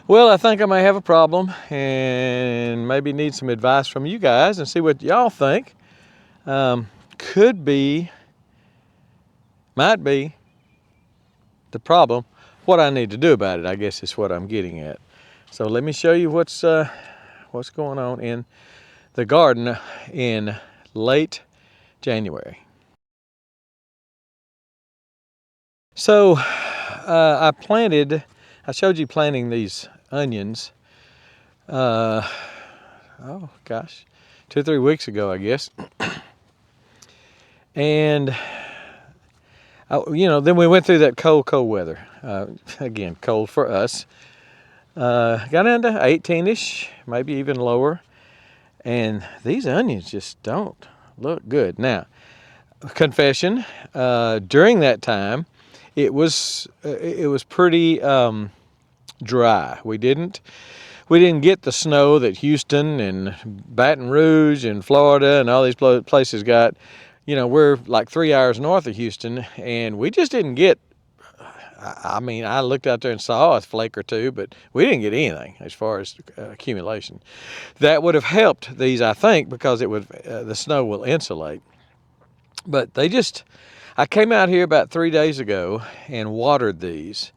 Well, I think I may have a problem and maybe need some advice from you guys and see what y'all think. Could be, might be the problem. What I need to do about it, I guess, is what I'm getting at. So let me show you what's going on in the garden in late January. So I showed you planting these onions, oh gosh, 2 or 3 weeks ago, I guess. And, then we went through that cold weather. Again, cold for us. Got into 18-ish, maybe even lower. And these onions just don't look good. Now, confession, during that time, it was pretty dry. We didn't get the snow that Houston and Baton Rouge and Florida and all these places got. We're like 3 hours north of Houston, and we just didn't get. I mean, I looked out there and saw a flake or two, but we didn't get anything as far as accumulation. That would have helped these, I think, because the snow will insulate. But I came out here about 3 days ago and watered these,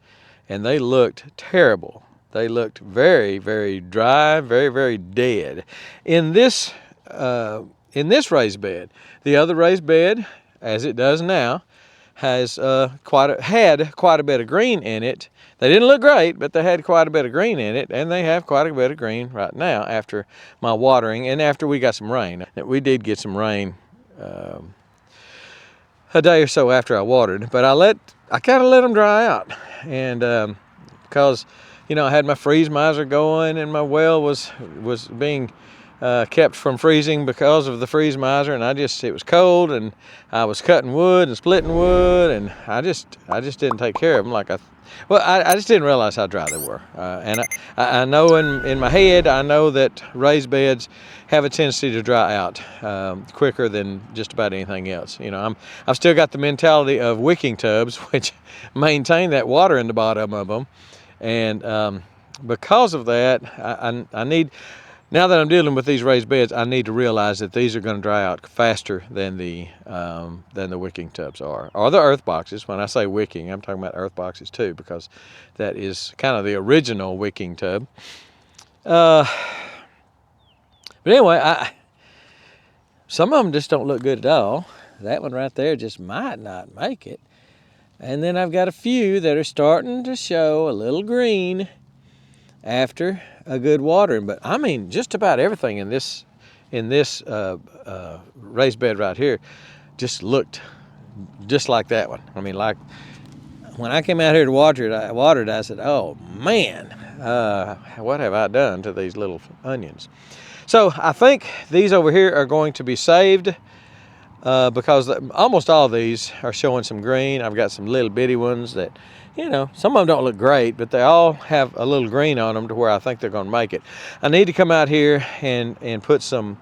and they looked terrible. They looked very, very dry, very, very dead. In this raised bed, the other raised bed, as it does now, has had quite a bit of green in it. They didn't look great, but they had quite a bit of green in it, and they have quite a bit of green right now after my watering and after we got some rain. We did get some rain a day or so after I watered, but I kind of let them dry out, and because I had my freeze miser going, and my well was being kept from freezing because of the freeze miser, and it was cold, and I was cutting wood and splitting wood, and I just didn't take care of them I just didn't realize how dry they were. And I know in my head, I know that raised beds have a tendency to dry out quicker than just about anything else. I've still got the mentality of wicking tubs, which maintain that water in the bottom of them, and because of that, I need. Now that I'm dealing with these raised beds, I need to realize that these are going to dry out faster than the wicking tubs are, or the earth boxes. When I say wicking, I'm talking about earth boxes too, because that is kind of the original wicking tub. But anyway, some of them just don't look good at all. That one right there just might not make it. And then I've got a few that are starting to show a little green after a good watering. But I mean, just about everything in this raised bed right here just looked just like that one. I mean, like when I came out here to water it, I said, oh man, what have I done to these little onions? So I think these over here are going to be saved because almost all of these are showing some green. I've got some little bitty ones that, some of them don't look great, but they all have a little green on them to where I think they're going to make it. I need to come out here and put some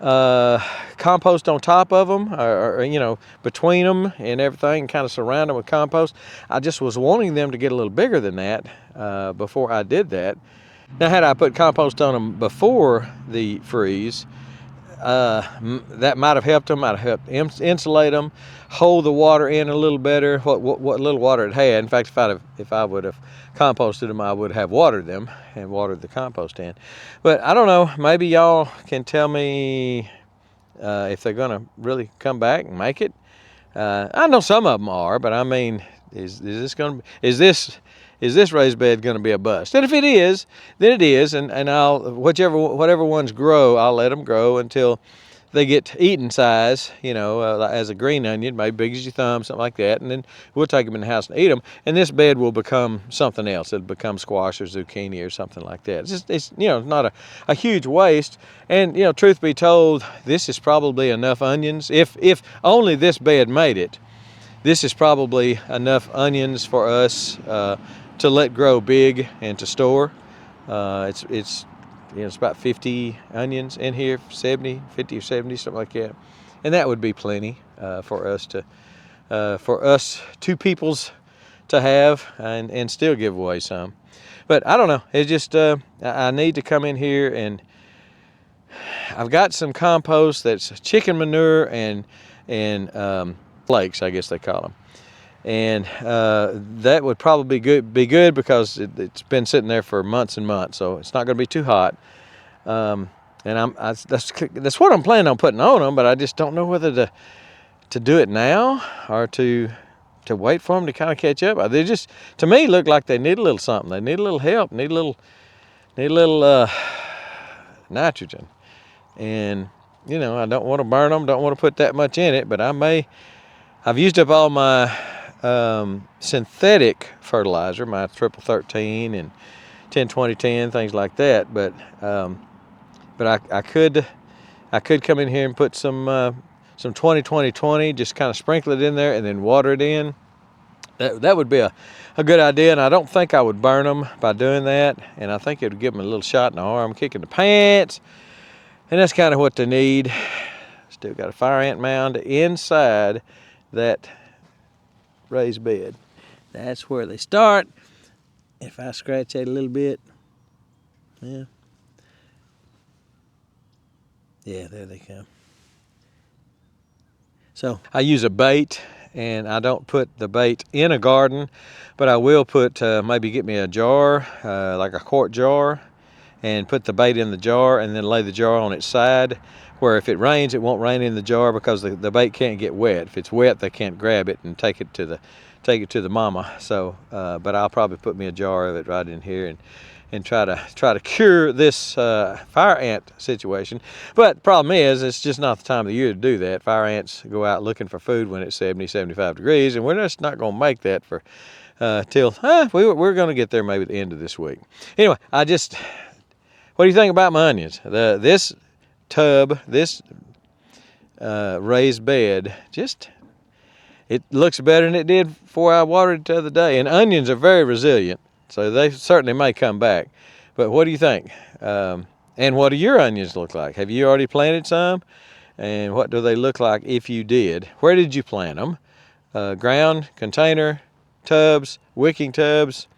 compost on top of them, or between them and everything, and kind of surround them with compost. I just was wanting them to get a little bigger than that before I did that. Now, had I put compost on them before the freeze, that might have helped them. Might have helped insulate them, hold the water in a little better. What little water it had. In fact, if I would have composted them, I would have watered them and watered the compost in. But I don't know. Maybe y'all can tell me if they're gonna really come back and make it. I know some of them are, but I mean, is this raised bed going to be a bust? And if it is, then it is, and I'll whatever ones grow, I'll let them grow until they get eating size, as a green onion, maybe big as your thumb, something like that, and then we'll take them in the house and eat them. And this bed will become something else. It'll become squash or zucchini or something like that. It's not a huge waste. And truth be told, this is probably enough onions. If only this bed made it, this is probably enough onions for us to let grow big and to store. It's about 50 onions in here, 50 or 70, something like that, and that would be plenty for us two peoples to have and still give away some. But I don't know. It's just I need to come in here, and I've got some compost that's chicken manure and flakes, I guess they call them. And that would probably be good because it's been sitting there for months and months, so it's not going to be too hot. And that's what I'm planning on putting on them, but I just don't know whether to do it now or to wait for them to kind of catch up. They just, to me, look like they need a little something. They need a little help. Need a little nitrogen. And I don't want to burn them. Don't want to put that much in it, but I've used up all my synthetic fertilizer, my triple 13 and 10-20-10, things like that. But I could come in here and put some 20-20-20, just kind of sprinkle it in there and then water it in. That would be a good idea, and I don't think I would burn them by doing that. And I think it would give them a little shot in the arm, kick in the pants, and that's kind of what they need. Still got a fire ant mound inside that raised bed. That's where they start. If I scratch that a little bit, yeah, there they come. So I use a bait, and I don't put the bait in a garden, but I will put, maybe get me a jar, like a quart jar, and put the bait in the jar and then lay the jar on its side, where if it rains, it won't rain in the jar because the bait can't get wet. If it's wet, they can't grab it and take it to the mama. So, but I'll probably put me a jar of it right in here and try to cure this fire ant situation. But the problem is, it's just not the time of the year to do that. Fire ants go out looking for food when it's 70-75 degrees, and we're just not going to make that for till we're going to get there maybe at the end of this week. Anyway, what do you think about my onions? This tub, this raised bed, it looks better than it did before I watered it the other day. And onions are very resilient, so they certainly may come back. But what do you think? And what do your onions look like? Have you already planted some? And what do they look like if you did? Where did you plant them? Ground, container, tubs, wicking tubs?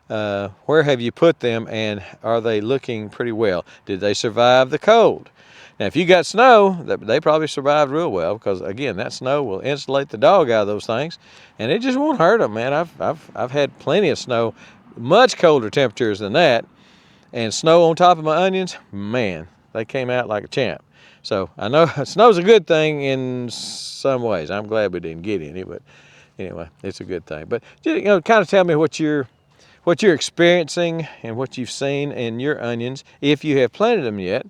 Where have you put them, and are they looking pretty well? Did they survive the cold? Now, if you got snow, they probably survived real well, because again, that snow will insulate the dog out of those things, and it just won't hurt them, man. I've had plenty of snow, much colder temperatures than that, and snow on top of my onions, man, they came out like a champ. So I know snow's a good thing in some ways. I'm glad we didn't get any, but anyway, it's a good thing. But kind of tell me what you're experiencing and what you've seen in your onions, if you have planted them yet.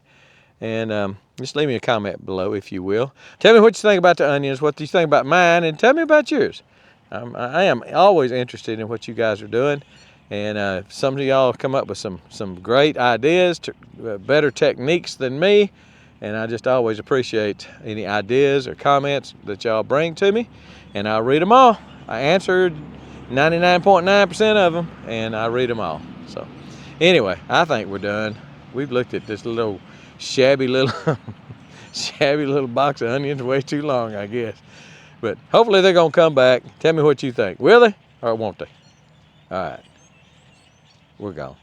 And just leave me a comment below, if you will. Tell me what you think about the onions, what you think about mine, and tell me about yours. I am always interested in what you guys are doing. And some of y'all come up with some great ideas, better techniques than me. And I just always appreciate any ideas or comments that y'all bring to me. And I'll read them all. I answered 99.9% of them, and I read them all. So anyway, I think we're done. We've looked at this little shabby little box of onions way too long, I guess. But hopefully they're gonna come back. Tell me what you think. Will they or won't they? All right, we're gone.